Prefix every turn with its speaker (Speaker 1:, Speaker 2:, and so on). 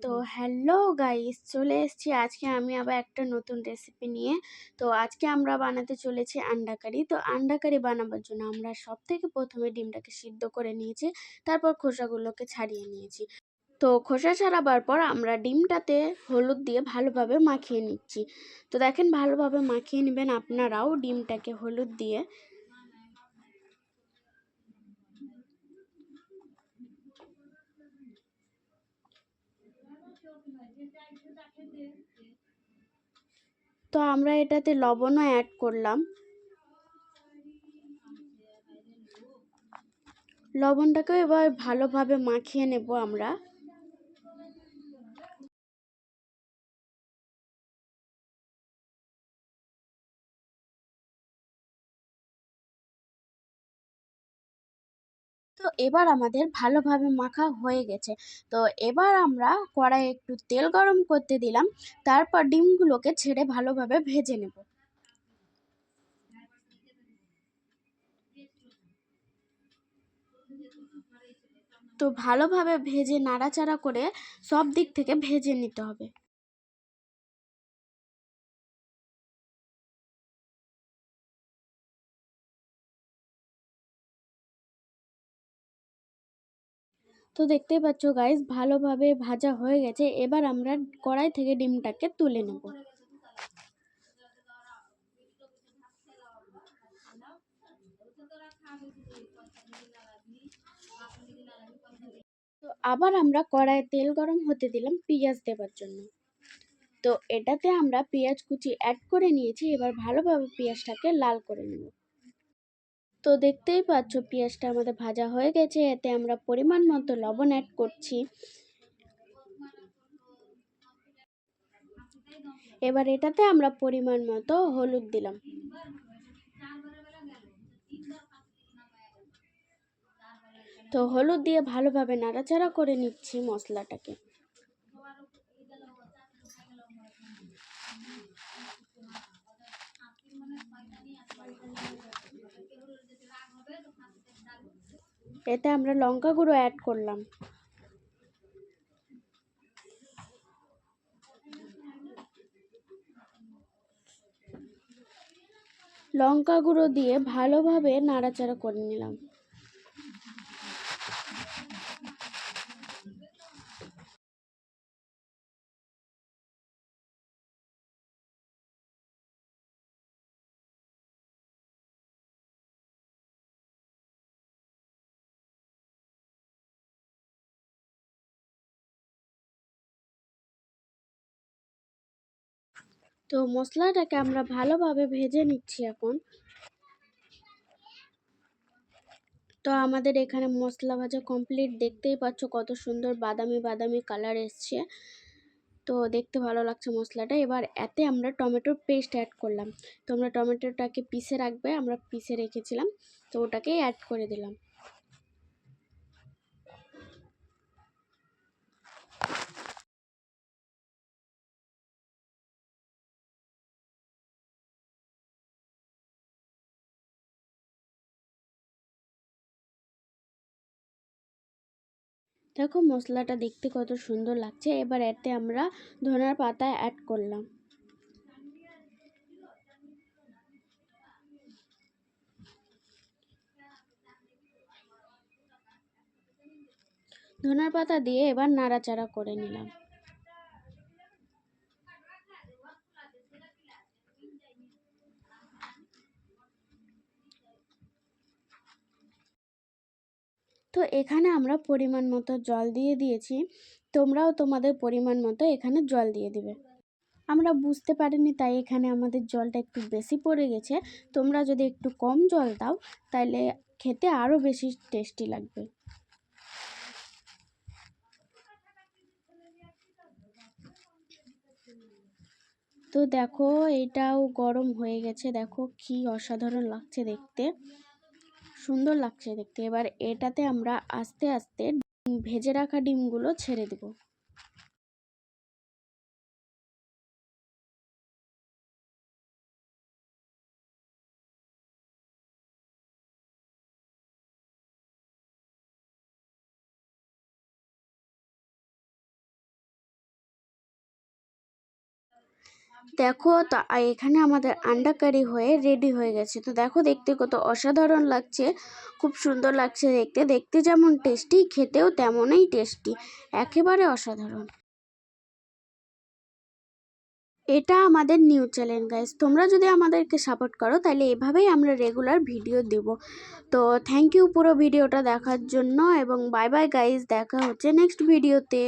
Speaker 1: তো hello guys, চলে এসেছি আজকে আমি আবার একটা নতুন রেসিপি নিয়ে। তো আজকে আমরা বানাতে চলেছি আন্ডা কারি। তো আন্ডা কারি বানাবার জন্য আমরা সবথেকে প্রথমে ডিমটাকে সিদ্ধ করে নিয়েছি, তারপর খোসাগুলোকে ছাড়িয়ে নিয়েছি। তো খোসা ছাড়াবার পর আমরা ডিমটাতে হলুদ দিয়ে ভালোভাবে মাখিয়ে নিচ্ছি। তো দেখেন, ভালোভাবে মাখিয়ে নেবেন আপনারাও ডিমটাকে হলুদ দিয়ে। তো আমরা এটাতে লবণও অ্যাড করলাম। লবণটাকেও এবার ভালোভাবে মাখিয়ে নেব আমরা। তো এবার আমাদের ভালোভাবে মাখা হয়ে গেছে। তো এবার আমরা কড়াইয়ে একটু তেল গরম করতে দিলাম, তারপর ডিমগুলোকে ছেড়ে ভালোভাবে ভেজে নেব। তো ভালোভাবে ভেজে নাড়াচাড়া করে সব দিক থেকে ভেজে নিতে হবে। তো দেখতেই পাচ্ছ গাইস, ভালোভাবে ভাজা হয়ে গেছে। এবার আমরা কড়াই থেকে ডিমটাকে তুলে নেব। তো আবার আমরা কড়াইয়ে তেল গরম হতে দিলাম পেঁয়াজ দেবার জন্য। তো এটাতে আমরা পেঁয়াজ কুচি অ্যাড করে নিয়েছি। এবার ভালোভাবে পেঁয়াজটাকে লাল করে নেব। তো দেখতেই পাচ্ছ পেঁয়াজটা আমাদের ভাজা হয়ে গেছে। এতে আমরা পরিমাণ মতো লবণ অ্যাড করছি। এবার এটাতে আমরা পরিমাণ মতো হলুদ দিলাম। তো হলুদ দিয়ে ভালোভাবে নাড়াচাড়া করে নিচ্ছি মশলাটাকে। এতে আমরা লঙ্কা গুঁড়ো অ্যাড করলাম। লঙ্কা গুঁড়ো দিয়ে ভালোভাবে নাড়াচাড়া করে নিলাম। তো মশলাটাকে আমরা ভালোভাবে ভেজে নিচ্ছি এখন। তো আমাদের এখানে মশলা ভাজা কমপ্লিট। দেখতেই পাচ্ছ কত সুন্দর বাদামি বাদামি কালার এসছে। তো দেখতে ভালো লাগছে মশলাটা। এবার এতে আমরা টমেটোর পেস্ট অ্যাড করলাম। তোমরা টমেটোটাকে পিষে রাখবে, আমরা পিষে রেখেছিলাম, তো ওটাকেই অ্যাড করে দিলাম। দেখো মশলাটা দেখতে কত সুন্দর লাগছে। এবার এতে আমরা ধনিয়ার পাতা অ্যাড করলাম। ধনিয়ার পাতা দিয়ে এবার নাড়াচাড়া করে নিলাম। তো এখানে আমরা পরিমাণ মতো জল দিয়ে দিয়েছি। তোমরাও তোমাদের পরিমাণ মতো এখানে জল দিয়ে দিবে। আমরা বুঝতে পারিনি, তাই এখানে আমাদের জলটা একটু বেশি পড়ে গেছে। তোমরা যদি একটু কম জল দাও তাহলে খেতে আরও বেশি টেস্টি লাগবে। তো দেখো এটাও গরম হয়ে গেছে। দেখো কি অসাধারণ লাগছে দেখতে, সুন্দর লাগছে দেখতে। এবার এটাতে আমরা আস্তে আস্তে ভেজে রাখা ডিমগুলো ছেড়ে দেব। দেখো তো এখানে আমাদের আন্ডা কারি হয়ে রেডি হয়ে গেছে। তো দেখো দেখতে কত অসাধারণ লাগছে, খুব সুন্দর লাগছে দেখতে। দেখতে যেমন টেস্টি, খেতেও তেমনই টেস্টি, একেবারে অসাধারণ। এটা আমাদের নিউ চ্যানেল গাইস, তোমরা যদি আমাদেরকে সাপোর্ট করো তাহলে এভাবেই আমরা রেগুলার ভিডিও দেব। তো থ্যাংক ইউ পুরো ভিডিওটা দেখার জন্য, এবং বাই বাই গাইস, দেখা হচ্ছে নেক্সট ভিডিওতে।